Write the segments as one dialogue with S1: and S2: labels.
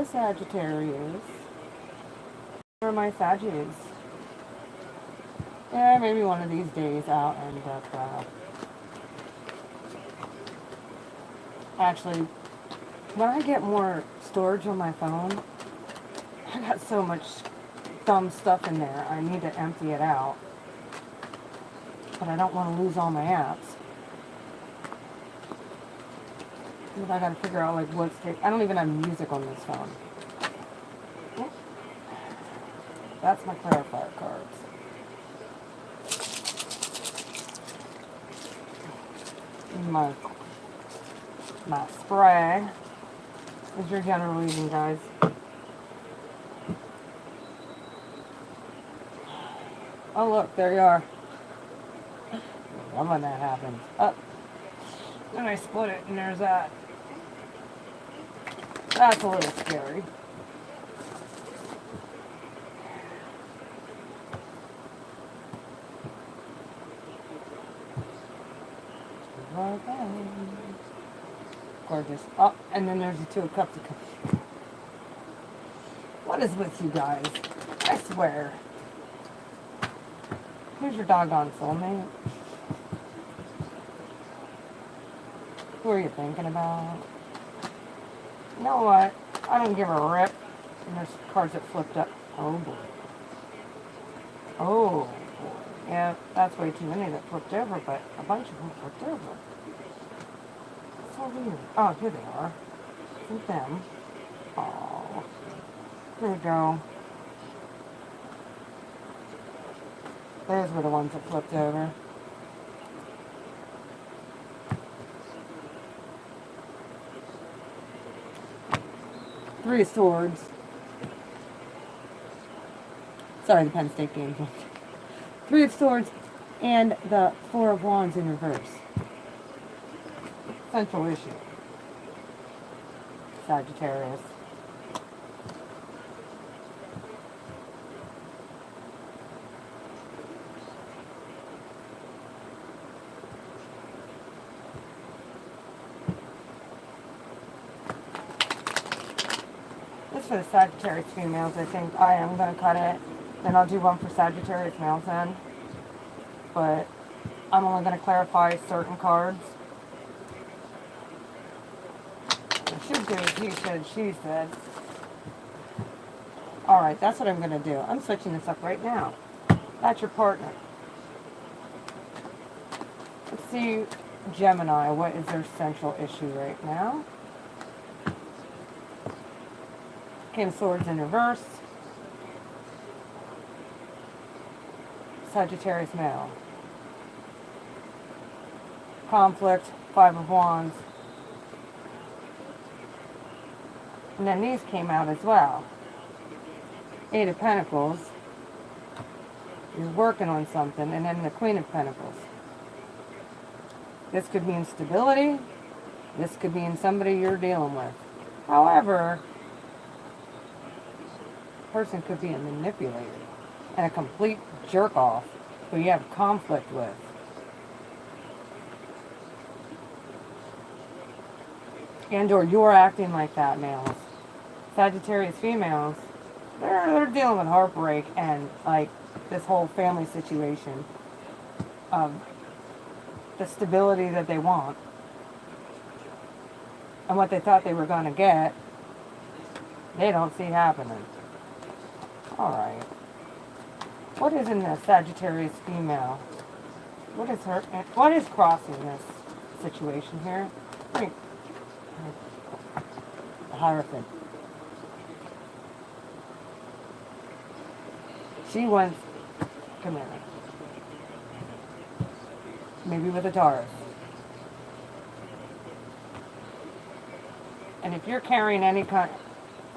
S1: Hello, Sagittarius. Where are my Saggies? Yeah, maybe one of these days I'll end up, actually, when I get more storage on my phone, I got so much dumb stuff in there. I need to empty it out. But I don't want to lose all my apps. But I gotta figure out like what's I don't even have music on this phone. That's my clarifier cards. My spray is your general reading, guys. Oh look, there you are. Love when that happens. Oh, then I split it and there's that. That's a little scary. Gorgeous. Oh, and then there's the Two of Cups. What is with you guys? I swear. Who's your doggone soulmate? Who are you thinking about? You know what? I don't give a rip. And there's cards that flipped up. Oh boy. Oh boy. Yeah, that's way too many that flipped over, but a bunch of them flipped over. So weird. Oh, here they are. Isn't them? Oh. There we go. Those were the ones that flipped over. Three of Swords. Sorry, the Penn State game. Three of Swords and the Four of Wands in reverse. Central issue. Sagittarius. This for the Sagittarius females. I think I am going to cut it. Then I'll do one for Sagittarius males then. But I'm only going to clarify certain cards. I should do as he said, she said. Alright, that's what I'm going to do. I'm switching this up right now. That's your partner. Let's see, Gemini, what is their central issue right now? King of Swords in reverse. Sagittarius male. Conflict, Five of Wands. And then these came out as well. Eight of Pentacles. You're working on something. And then the Queen of Pentacles. This could mean stability. This could mean somebody you're dealing with. However, a person could be a manipulator and a complete jerk-off who you have conflict with. And or you're acting like that, males. Sagittarius females, they're dealing with heartbreak and like this whole family situation of the stability that they want and what they thought they were going to get, they don't see happening. Alright. What is in the Sagittarius female? What is crossing this situation here? The Hierophant. She wants, come here. Maybe with a Taurus. And if you're carrying any kind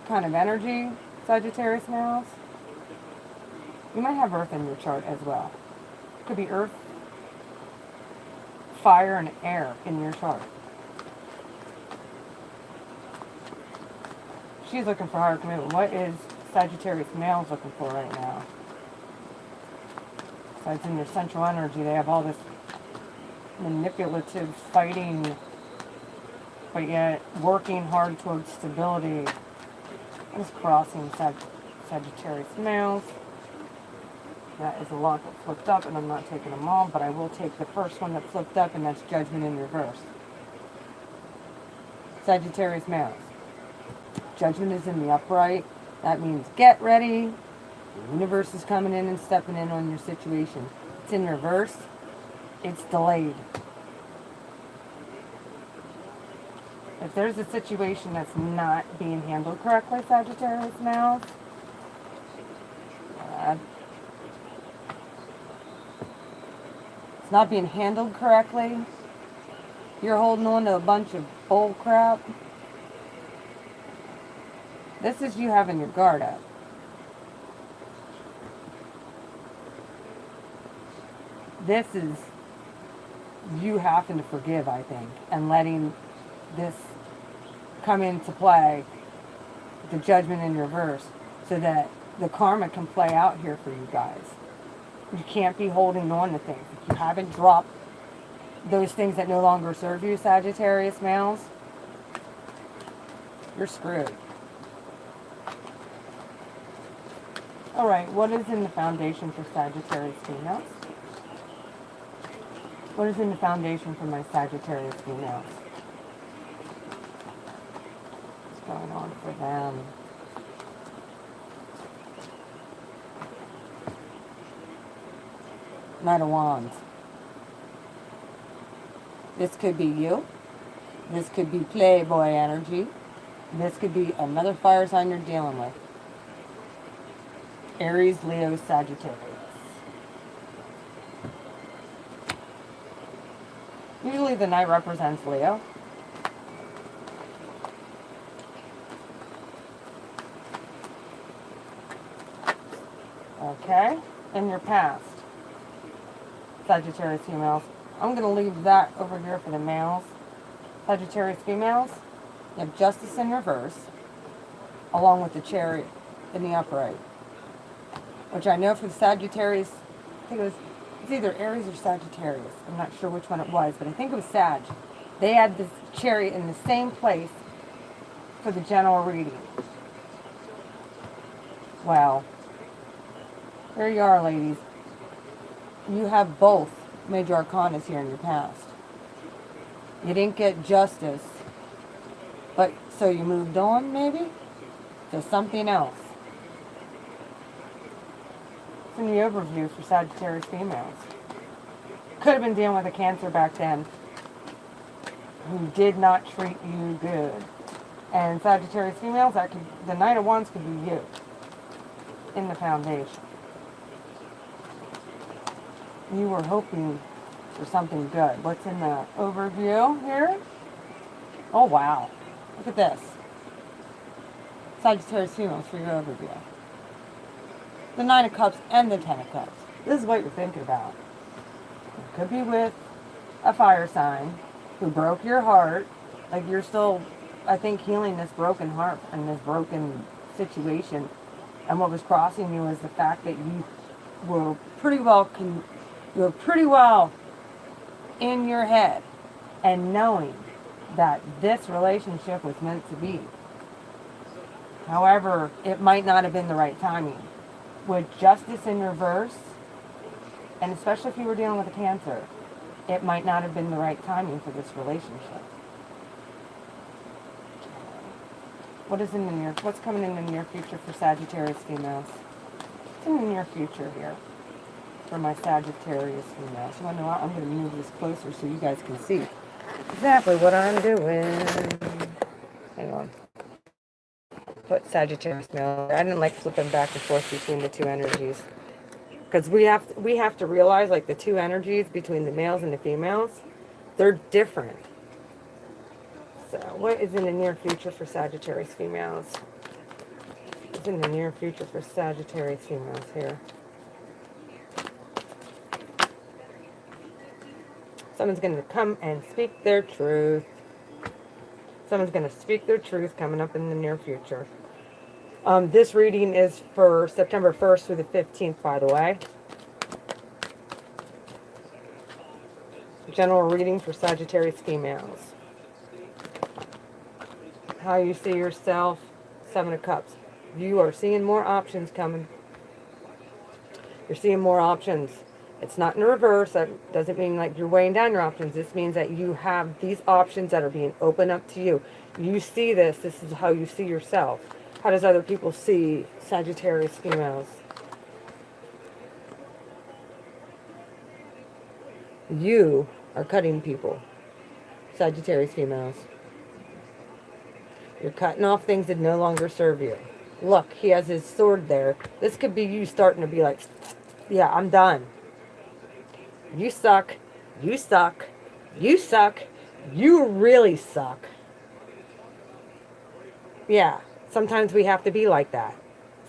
S1: of energy, Sagittarius males, you might have Earth in your chart as well. It could be Earth, fire, and air in your chart. She's looking for higher commitment. What is Sagittarius males looking for right now? Besides in their central energy, they have all this manipulative fighting, but yet working hard towards stability. What is crossing Sagittarius males? That is a lot that flipped up, and I'm not taking them all, but I will take the first one that flipped up, and that's Judgment in reverse. Sagittarius males. Judgment is in the upright. That means get ready. The universe is coming in and stepping in on your situation. It's in reverse. It's delayed. If there's a situation that's not being handled correctly, Sagittarius males, it's not being handled correctly. You're holding on to a bunch of bull crap. This is you having your guard up. This is you having to forgive, I think, and letting this come into play, the Judgment in reverse, so that the karma can play out here for you guys. You can't be holding on to things. If you haven't dropped those things that no longer serve you, Sagittarius males, you're screwed. Alright, what is in the foundation for Sagittarius females? What is in the foundation for my Sagittarius females? What's going on for them? Knight of Wands. This could be you. This could be Playboy energy. This could be another fire sign you're dealing with. Aries, Leo, Sagittarius. Usually the Knight represents Leo. Okay, in your past, Sagittarius females. I'm going to leave that over here for the males. Sagittarius females, you have Justice in reverse, along with the Chariot in the upright. Which I know for the Sagittarius, I think it's either Aries or Sagittarius. I'm not sure which one it was, but I think it was Sag. They had this Chariot in the same place for the general reading. Wow. Here you are, ladies. You have both major arcanas here in your past. You didn't get Justice, but so you moved on, maybe, to something else. It's in the overview for Sagittarius females. Could have been dealing with a Cancer back then who did not treat you good. And Sagittarius females, that could, the Knight of Wands could be you in the foundation. You were hoping for something good. What's in the overview here? Oh, wow. Look at this. Sagittarius females for your overview. The Nine of Cups and the Ten of Cups. This is what you're thinking about. It could be with a fire sign who broke your heart. Like you're still, I think, healing this broken heart and this broken situation. And what was crossing you is the fact that you were pretty well in your head and knowing that this relationship was meant to be. However, it might not have been the right timing. With Justice in reverse, and especially if you were dealing with a Cancer, it might not have been the right timing for this relationship. What's coming in the near future for Sagittarius females? What's in the near future here for my Sagittarius females? You want to know what? I'm going to move this closer so you guys can see exactly what I'm doing. Hang on. Put Sagittarius male. I didn't like flipping back and forth between the two energies. Because we have to realize, like, the two energies between the males and the females, they're different. So, what is in the near future for Sagittarius females? What's in the near future for Sagittarius females here? Someone's going to come and speak their truth. Someone's going to speak their truth coming up in the near future. This reading is for September 1st through the 15th, by the way. General reading for Sagittarius females. How you see yourself, Seven of Cups. You are seeing more options coming. You're seeing more options. It's not in reverse. That doesn't mean like you're weighing down your options. This means that you have these options that are being opened up to you. You see this. This is how you see yourself. How does other people see Sagittarius females? You are cutting people. Sagittarius females. You're cutting off things that no longer serve you. Look, he has his sword there. This could be you starting to be like, yeah, I'm done. You suck. You suck. You suck. You really suck. Yeah, sometimes we have to be like that,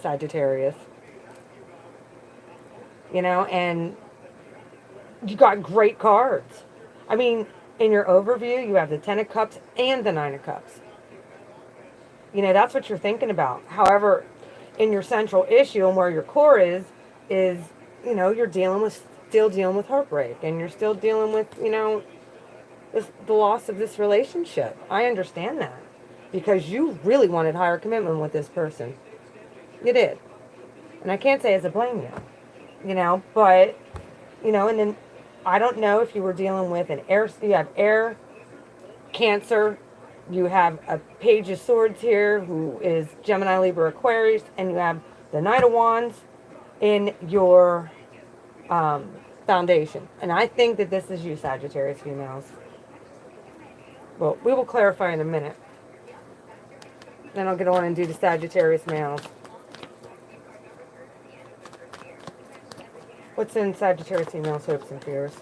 S1: Sagittarius. You know, and you got great cards. I mean, in your overview, you have the Ten of Cups and the Nine of Cups. You know, that's what you're thinking about. However, in your central issue and where your core is, you know, you're still dealing with heartbreak. And you're still dealing with, you know, the loss of this relationship. I understand that. Because you really wanted higher commitment with this person. You did. And I can't say as I blame you. You know, but, you know, and then I don't know if you were dealing with you have air, Cancer, you have a Page of Swords here who is Gemini, Libra, Aquarius, and you have the Knight of Wands in your foundation. And I think that this is you, Sagittarius females. Well, we will clarify in a minute. Then I'll get on and do the Sagittarius males. What's in Sagittarius females' hopes and fears?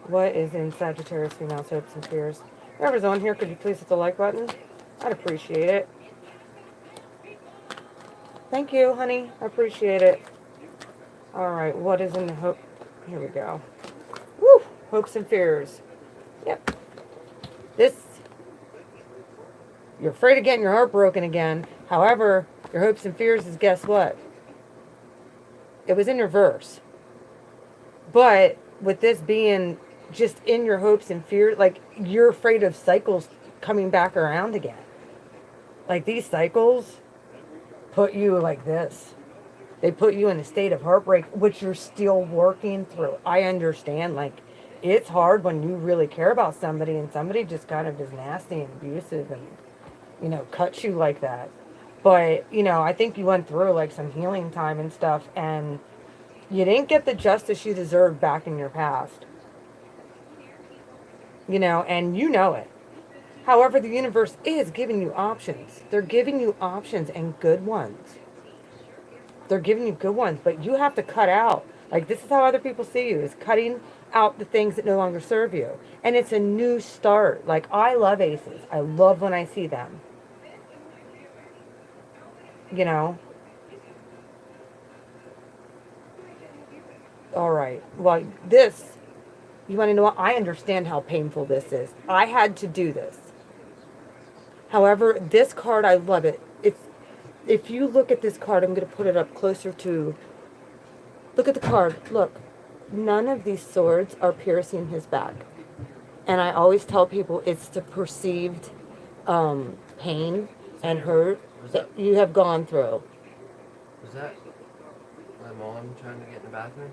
S1: What is in Sagittarius females' hopes and fears? Whoever's on here, could you please hit the like button? I'd appreciate it. Thank you, honey. I appreciate it. Alright, what is in the hope? Here we go. Woo! Hopes and fears. Yep. You're afraid of getting your heart broken again. However, your hopes and fears is, guess what? It was in reverse. But with this being just in your hopes and fears, like you're afraid of cycles coming back around again. Like these cycles put you like this. They put you in a state of heartbreak, which you're still working through. I understand, like, it's hard when you really care about somebody and somebody just kind of is nasty and abusive and, you know, cuts you like that. But, you know, I think you went through like some healing time and stuff, and you didn't get the justice you deserved back in your past. You know, and you know it. However, the universe is giving you options. They're giving you options, and good ones. They're giving you good ones, but you have to cut out. Like, this is how other people see you, is cutting out the things that no longer serve you. And it's a new start. Like, I love aces. I love when I see them. You know? All right. Well, this, you want to know what? I understand how painful this is. I had to do this. However, this card, I love it. If you look at this card, I'm going to put it up closer to, look at the card. Look, none of these swords are piercing his back. And I always tell people it's the perceived pain and hurt that you have gone through.
S2: Was that my mom trying to get in the bathroom?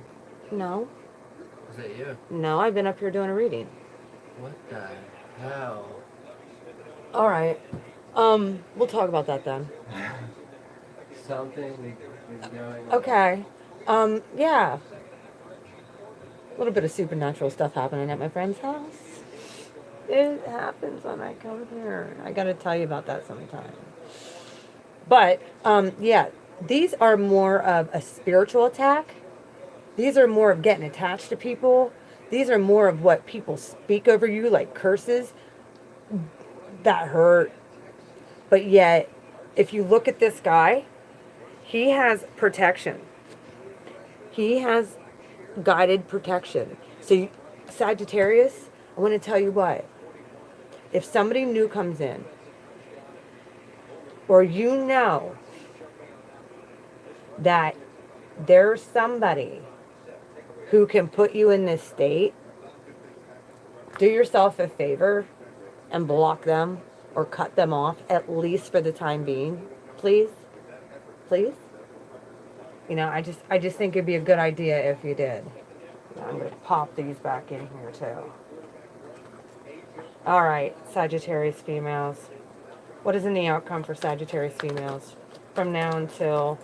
S1: No.
S2: Was that you?
S1: No, I've been up here doing a reading.
S2: What the hell?
S1: All right. We'll talk about that then.
S2: Something is going on.
S1: Okay. Yeah. A little bit of supernatural stuff happening at my friend's house. It happens when I come here. I gotta tell you about that sometime. But, yeah, these are more of a spiritual attack. These are more of getting attached to people. These are more of what people speak over you, like curses. That hurt. But yet, if you look at this guy, he has protection. He has guided protection. So, Sagittarius, I want to tell you what. If somebody new comes in, or you know that there's somebody who can put you in this state, do yourself a favor and block them or cut them off, at least for the time being. Please? Please? You know, I just think it'd be a good idea if you did. I'm going to pop these back in here too. All right, Sagittarius females. What is in the outcome for Sagittarius females from now until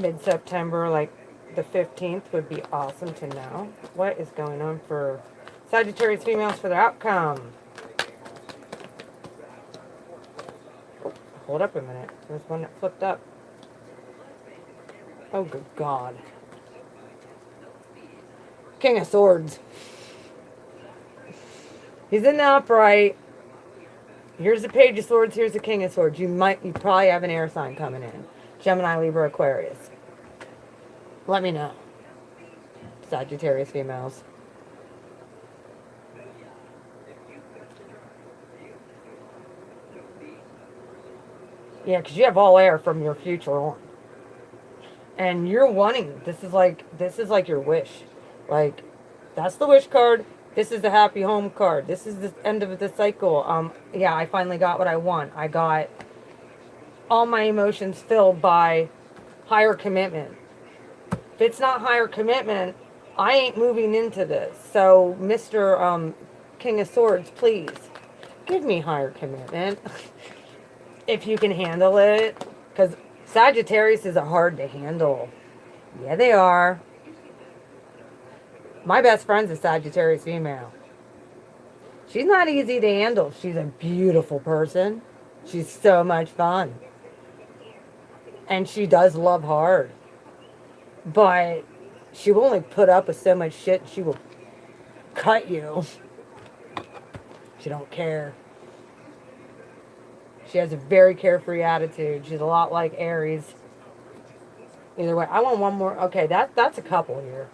S1: mid-September? Like the 15th would be awesome to know. What is going on for Sagittarius females for their outcome? Oh, hold up a minute. There's one that flipped up. Oh, good God. King of Swords. He's in the upright. Here's the Page of Swords. Here's the King of Swords. You probably have an air sign coming in. Gemini, Libra, Aquarius. Let me know. Sagittarius females. Yeah, because you have all air from your future on. And you're wanting, this is like your wish. Like, that's the wish card. This is the happy home card. This is the end of the cycle. Yeah, I finally got what I want. I got all my emotions filled by higher commitment. If it's not higher commitment, I ain't moving into this. So, Mr. King of Swords, please, give me higher commitment. If you can handle it. Because Sagittarius is hard to handle. Yeah, they are. My best friend's a Sagittarius female. She's not easy to handle. She's a beautiful person. She's so much fun. And she does love hard. But she will only put up with so much shit. She will cut you. She don't care. She has a very carefree attitude. She's a lot like Aries. Either way, I want one more. Okay, that's a couple here.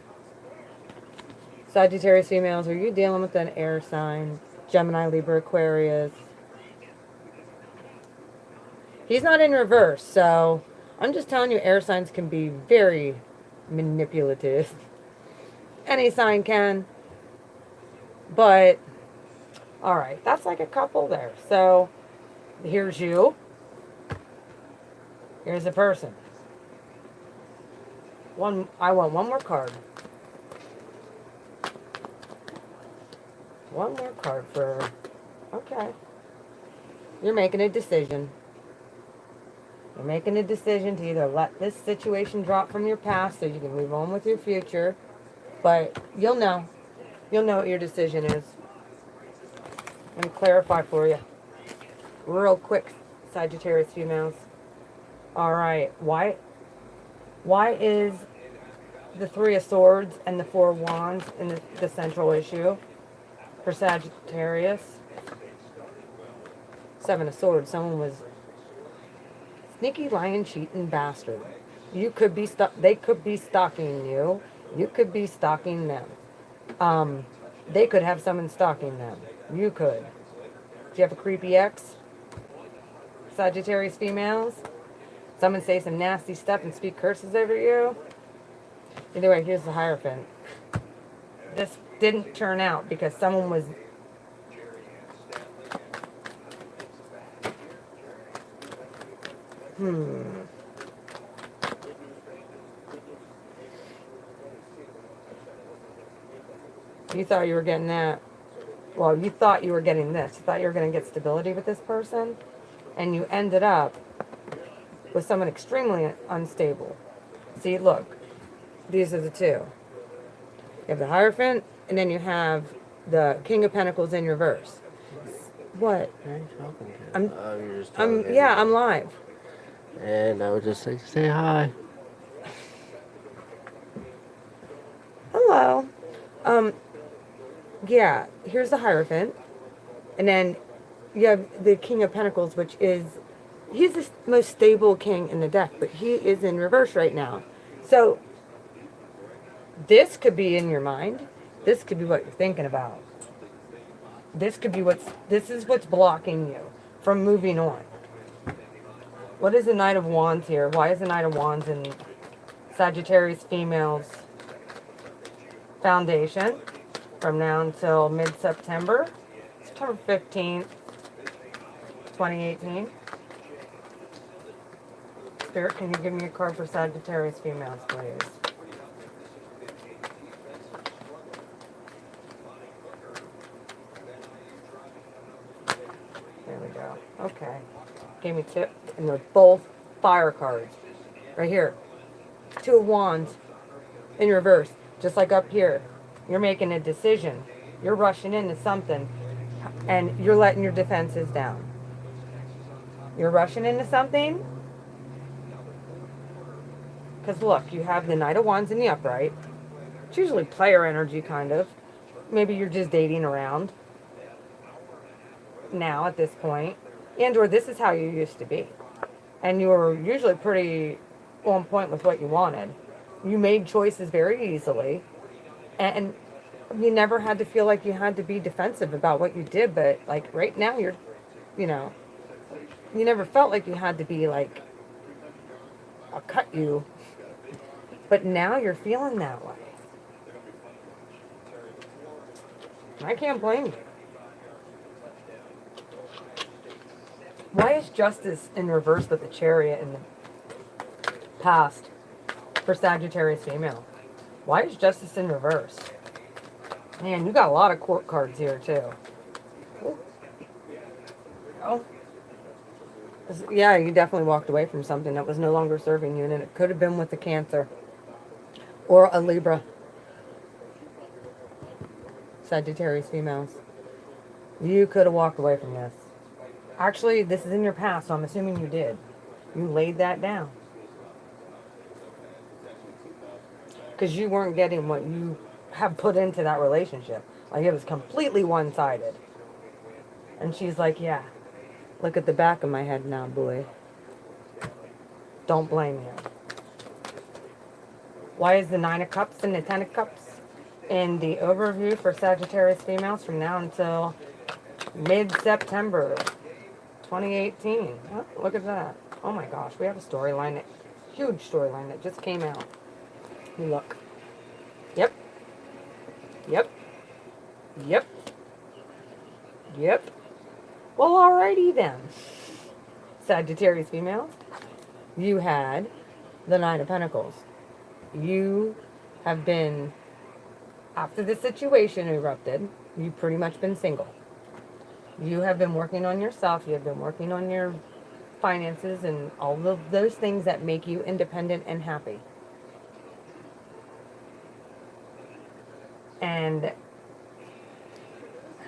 S1: Sagittarius females, are you dealing with an air sign? Gemini, Libra, Aquarius. He's not in reverse, so I'm just telling you air signs can be very manipulative. Any sign can. But, alright, that's like a couple there. So, here's you. Here's a person. I want one more card. One more card for... Okay. You're making a decision. You're making a decision to either let this situation drop from your past so you can move on with your future. But you'll know. You'll know what your decision is. Let me clarify for you. Real quick, Sagittarius females. Alright. Why is the Three of Swords and the Four of Wands in the central issue? For Sagittarius, Seven of Swords. Someone was sneaky, lying, cheating bastard. You could be they could be stalking you. You could be stalking them. They could have someone stalking them. You could. Do you have a creepy ex? Sagittarius females. Someone say some nasty stuff and speak curses over you. Either way, here's the Hierophant. This didn't turn out because someone was You thought you were getting that. Well, you thought you were getting this. You thought you were going to get stability with this person, and you ended up with someone extremely unstable. See, look. These are the two. You have the Hierophant, and then you have the King of Pentacles in reverse. What? I'm live.
S2: And I would just like to say hi.
S1: Hello. Yeah, here's the Hierophant. And then you have the King of Pentacles, which is, he's the most stable king in the deck, but he is in reverse right now. So, this could be in your mind. This could be what you're thinking about. This is what's blocking you from moving on. What is the Knight of Wands here? Why is the Knight of Wands in Sagittarius females foundation from now until mid-September? September 15th, 2018. Spirit, can you give me a card for Sagittarius females, please? There we go. Okay. Gave me two, and they're both fire cards. Right here. Two of Wands in reverse. Just like up here. You're making a decision. You're rushing into something, and you're letting your defenses down. You're rushing into something. Because look, you have the Knight of Wands in the upright. It's usually player energy, kind of. Maybe you're just dating around now at this point. And or this is how you used to be. And you were usually pretty on point with what you wanted. You made choices very easily. And you never had to feel like you had to be defensive about what you did. But like right now you're, you know, you never felt like you had to be like, I'll cut you. But now you're feeling that way. I can't blame you. Why is justice in reverse with the Chariot in the past for Sagittarius female? Why is justice in reverse? Man, you got a lot of court cards here too. Oh. Yeah, you definitely walked away from something that was no longer serving you, and it could have been with a Cancer or a Libra. Sagittarius females. You could have walked away from this. Actually, this is in your past, so I'm assuming you did. You laid that down. Because you weren't getting what you have put into that relationship. Like, it was completely one-sided. And she's like, yeah, look at the back of my head now, boy. Don't blame you. Why is the 9 of Cups and the 10 of Cups in the overview for Sagittarius females from now until mid-September 2018? Oh, look at that. Oh my gosh, we have a storyline, huge storyline that just came out. Look. Yep. Yep. Yep. Yep. Well, alrighty then. Sagittarius females, you had the 9 of Pentacles. You have been, after the situation erupted, you've pretty much been single. You have been working on yourself. You have been working on your finances and all of those things that make you independent and happy. And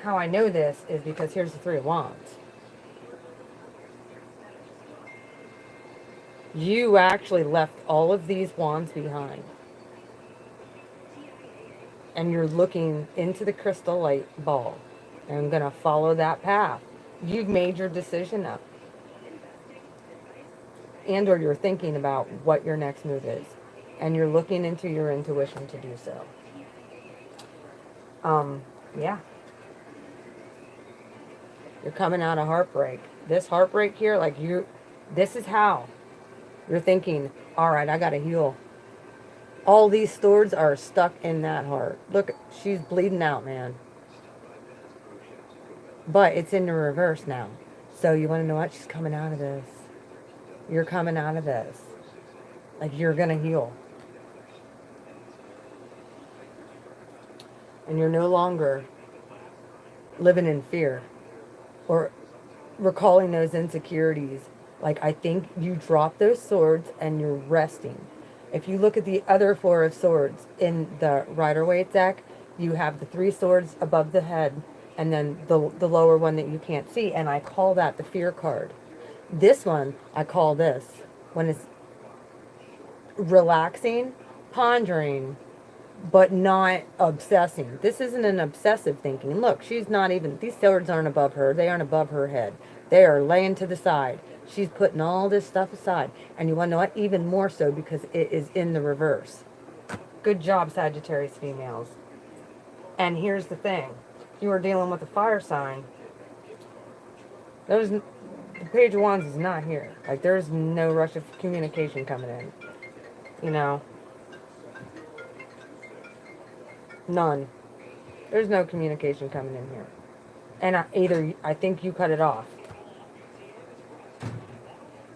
S1: how I know this is because here's the 3 of Wands. You actually left all of these wands behind. And you're looking into the crystal light ball. And I'm going to follow that path. You've made your decision up. And or you're thinking about what your next move is. And you're looking into your intuition to do so. Yeah. You're coming out of heartbreak. This heartbreak here, like this is how. You're thinking, all right, I got to heal. All these swords are stuck in that heart. Look, she's bleeding out, man. But it's in the reverse now. So you want to know what? She's coming out of this. You're coming out of this. Like, you're going to heal. And you're no longer living in fear or recalling those insecurities. Like, I think you drop those swords and you're resting. If you look at the other 4 of Swords in the Rider-Waite deck, you have the 3 swords above the head and then the lower one that you can't see. And I call that the fear card. This one, I call this, when it's relaxing, pondering, but not obsessing. This isn't an obsessive thinking. Look, she's not even, these swords aren't above her. They aren't above her head. They are laying to the side. She's putting all this stuff aside. And you want to know what? Even more so because it is in the reverse. Good job, Sagittarius females. And here's the thing. You are dealing with a fire sign. The Page of Wands is not here. Like, there's no rush of communication coming in. You know? None. There's no communication coming in here. And I think you cut it off.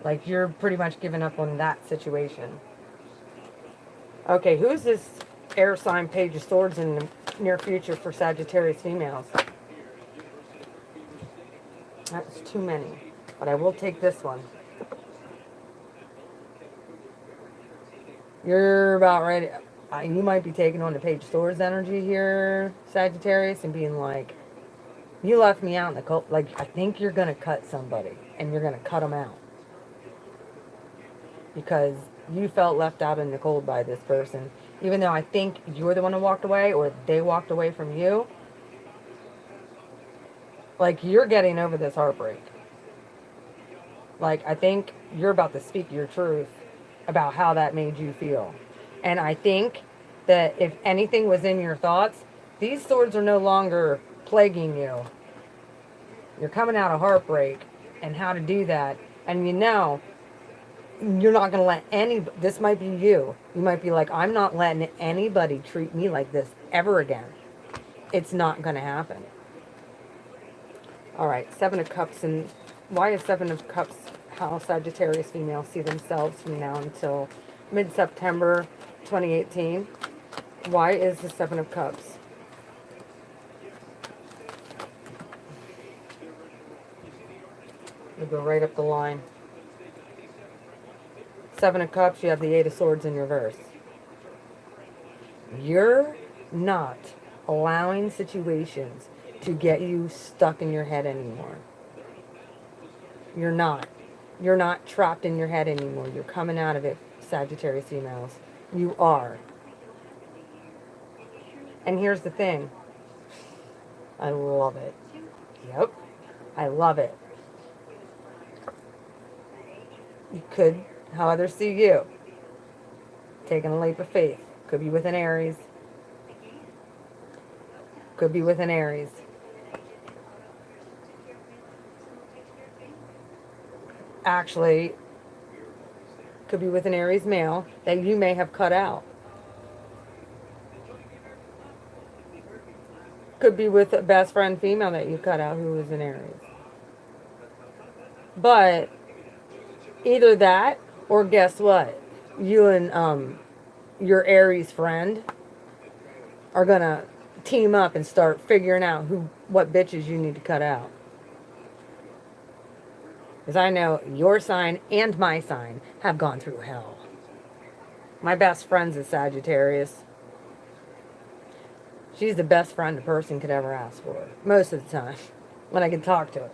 S1: Like, you're pretty much giving up on that situation. Okay, who's this air sign Page of Swords in the near future for Sagittarius females? That's too many. But I will take this one. You're about ready. You might be taking on the Page of Swords energy here, Sagittarius, and being like, you left me out in the cold. Like, I think you're going to cut somebody, and you're going to cut them out. Because you felt left out in the cold by this person. Even though I think you're the one who walked away, or they walked away from you. Like, you're getting over this heartbreak. Like, I think you're about to speak your truth about how that made you feel. And I think that if anything was in your thoughts, these swords are no longer plaguing you. You're coming out of heartbreak and how to do that. And you know, you're not going to let this might be you. You might be like, I'm not letting anybody treat me like this ever again. It's not going to happen. All right, Seven of Cups. And why is Seven of Cups how Sagittarius females see themselves from now until mid-September 2018? Why is the Seven of Cups? We'll go right up the line. Seven of Cups, you have the Eight of Swords in reverse. You're not allowing situations to get you stuck in your head anymore. You're not. You're not trapped in your head anymore. You're coming out of it, Sagittarius females. You are. And here's the thing. I love it. Yep. I love it. You could, how others see you. Taking a leap of faith. Could be with an Aries. Could be with an Aries. Actually, could be with an Aries male that you may have cut out. Could be with a best friend female that you cut out who is an Aries. But either that, or guess what? You and your Aries friend are gonna team up and start figuring out what bitches you need to cut out. Because I know your sign and my sign have gone through hell. My best friend's a Sagittarius. She's the best friend a person could ever ask for. Most of the time. When I can talk to her.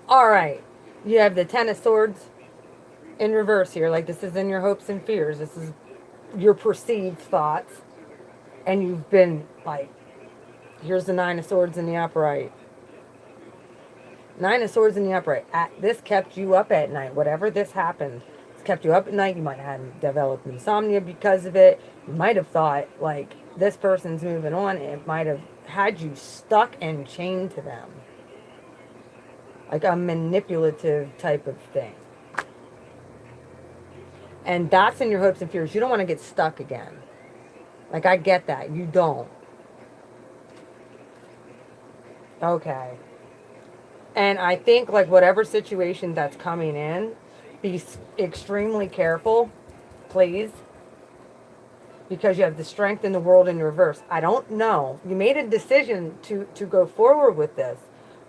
S1: Alright. You have the Ten of Swords in reverse here. Like, this is in your hopes and fears. This is your perceived thoughts. And you've been like, here's the Nine of Swords in the upright. Nine of Swords in the upright. This kept you up at night. Whatever this happened, it's kept you up at night. You might have developed insomnia because of it. You might have thought, like, this person's moving on. It might have had you stuck and chained to them. Like a manipulative type of thing. And that's in your hopes and fears. You don't want to get stuck again. Like, I get that. You don't. Okay. And I think, like, whatever situation that's coming in, be extremely careful, please. Because you have the Strength in the World in reverse. I don't know. You made a decision to go forward with this.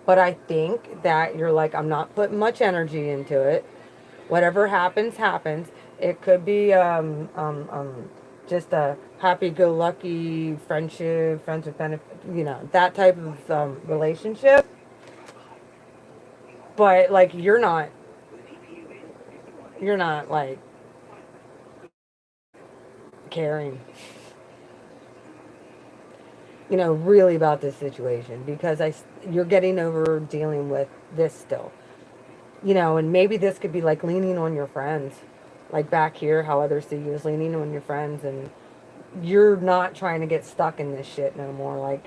S1: But I think that you're like, I'm not putting much energy into it. Whatever happens, happens. It could be just a happy-go-lucky friendship, friends with benefit, you know, that type of relationship. But, like, you're not, like, caring, you know, really about this situation. Because you're getting over dealing with this still. You know, and maybe this could be, like, leaning on your friends. Like, back here, how others see you is leaning on your friends. And you're not trying to get stuck in this shit no more. Like,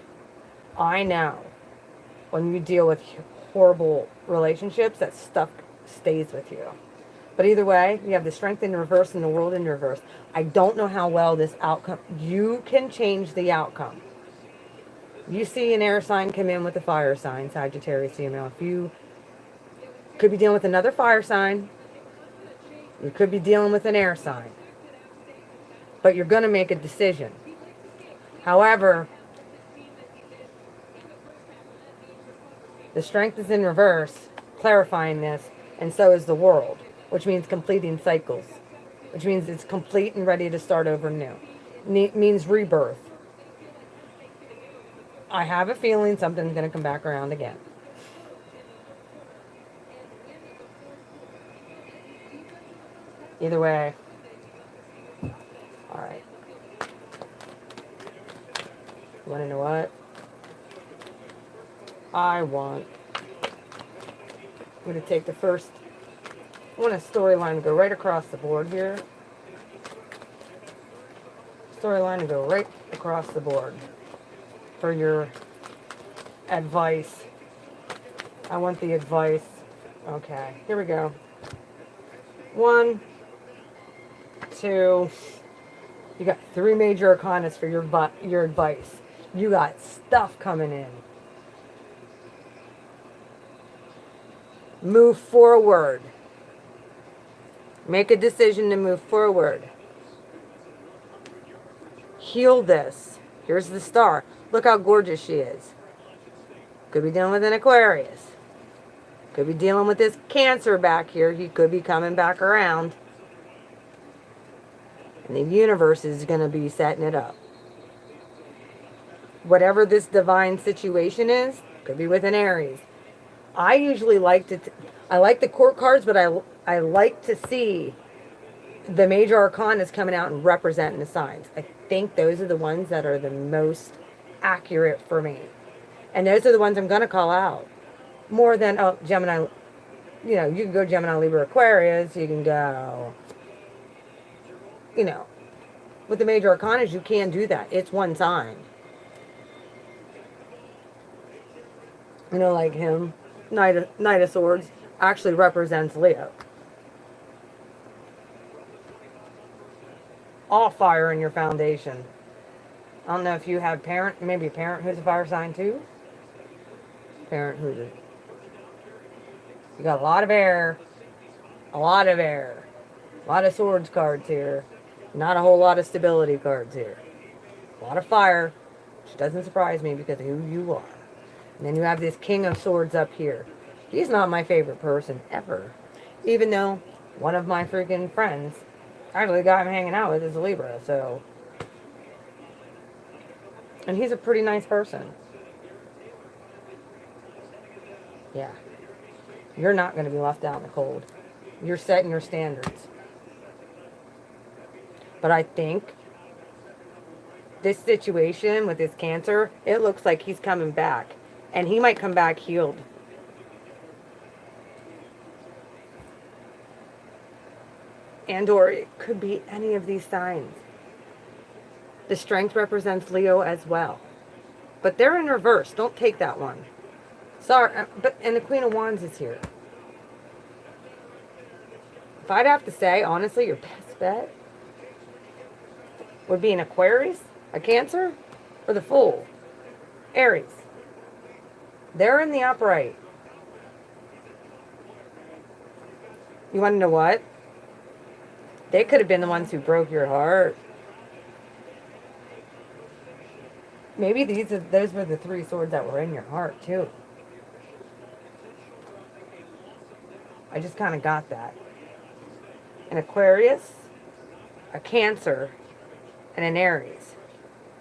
S1: I know when you deal with horrible relationships, that stuff stays with you. But either way, you have the Strength in reverse and the World in reverse. I don't know how well this outcome... You can change the outcome. You see an air sign come in with a fire sign, Sagittarius female. If you could be dealing with another fire sign, You could be dealing with an air sign. But you're going to make a decision. However, the strength is in reverse, clarifying this, and so is the world, which means completing cycles, which means it's complete and ready to start over new. Means rebirth. I have a feeling something's going to come back around again. Either way. Alright. You want to know what? I'm going to take the first. I want a storyline to go right across the board here. Storyline to go right across the board for your advice. I want the advice. Okay, here we go. 1, 2. You got 3 major arcanas for your advice. You got stuff coming in. Move forward. Make a decision to move forward. Heal this. Here's the star. Look how gorgeous she is. Could be dealing with an Aquarius. Could be dealing with this Cancer back here. He could be coming back around. And the universe is going to be setting it up. Whatever this divine situation is, could be with an Aries. I usually like to, I like the court cards, but I like to see the major arcanas coming out and representing the signs. I think those are the ones that are the most accurate for me. And those are the ones I'm going to call out. More than, oh, Gemini, you know, you can go Gemini, Libra, Aquarius, you can go, you know, with the major arcanas, you can do that. It's one sign. You know, like him, Knight of Swords, actually represents Leo. All fire in your foundation. I don't know if you have maybe a parent who's a fire sign too. Parent who's a... You got a lot of air. A lot of air. A lot of swords cards here. Not a whole lot of stability cards here. A lot of fire, which doesn't surprise me because of who you are. And then you have this King of Swords up here. He's not my favorite person ever. Even though one of my freaking friends, actually the guy I'm hanging out with is a Libra, so. And he's a pretty nice person. Yeah. You're not going to be left out in the cold. You're setting your standards. But I think this situation with this Cancer, it looks like he's coming back. And he might come back healed. And or it could be any of these signs. The Strength represents Leo as well. But they're in reverse. Don't take that one. Sorry, and the Queen of Wands is here. If I'd have to say, honestly, your best bet would be an Aquarius, a Cancer, or the Fool. Aries. They're in the upright. You want to know what? They could have been the ones who broke your heart. Maybe those were the 3 swords that were in your heart, too. I just kind of got that. An Aquarius, a Cancer, and an Aries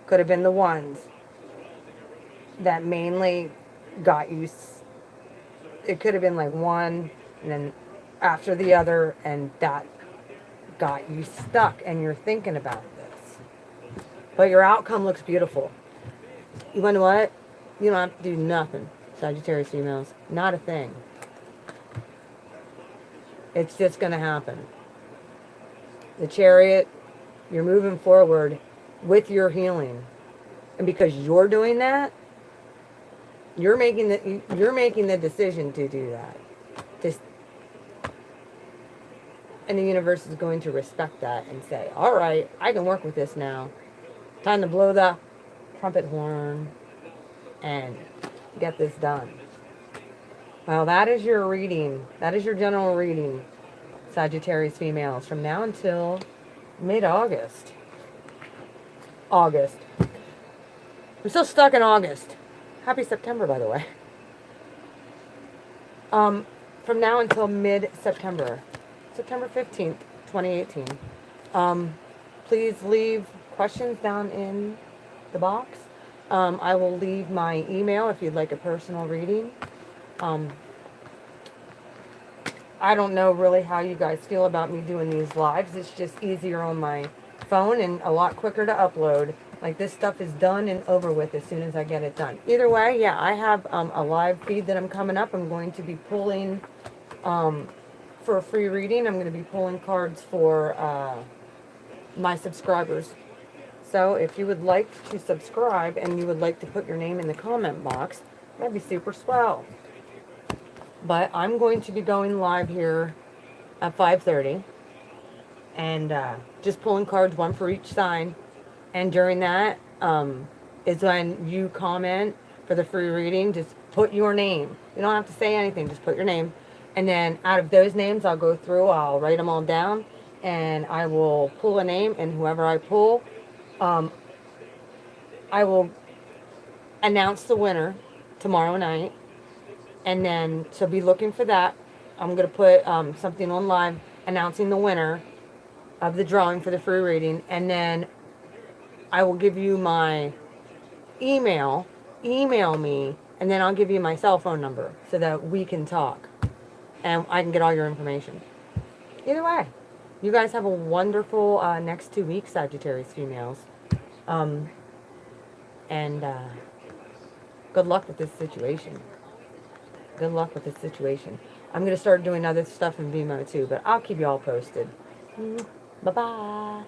S1: could have been the ones that mainly got you. It could have been like one and then after the other, and that got you stuck and you're thinking about this. But your outcome looks beautiful. You want to know what? You don't have to do nothing, Sagittarius females. Not a thing. It's just going to happen. The Chariot, you're moving forward with your healing. And because you're doing that, you're making the decision to do that. And the universe is going to respect that and say, all right, I can work with this now. Time to blow the trumpet horn and get this done. Well, that is your reading. That is your general reading Sagittarius females from now until mid-August. August. I'm still stuck in August. Happy September, by the way. From now until mid-September. September 15th, 2018. Please leave questions down in the box. I will leave my email if you'd like a personal reading. I don't know really how you guys feel about me doing these lives. It's just easier on my phone and a lot quicker to upload. Like, this stuff is done and over with as soon as I get it done. Either way, yeah, I have a live feed that I'm coming up. I'm going to be pulling for a free reading. I'm going to be pulling cards for my subscribers. So if you would like to subscribe and you would like to put your name in the comment box, that'd be super swell. But I'm going to be going live here at 5:30 and just pulling cards, one for each sign. And during that is when you comment for the free reading. Just put your name. You don't have to say anything. Just put your name. And then out of those names, I'll go through. I'll write them all down. And I will pull a name. And whoever I pull, I will announce the winner tomorrow night. And then, so be looking for that. I'm going to put something on live announcing the winner of the drawing for the free reading. And then I will give you my email. Email me. And then I'll give you my cell phone number so that we can talk. And I can get all your information. Either way, you guys have a wonderful next 2 weeks, Sagittarius females. And good luck with this situation. Good luck with this situation. I'm going to start doing other stuff in Vimeo too, but I'll keep you all posted. Bye-bye.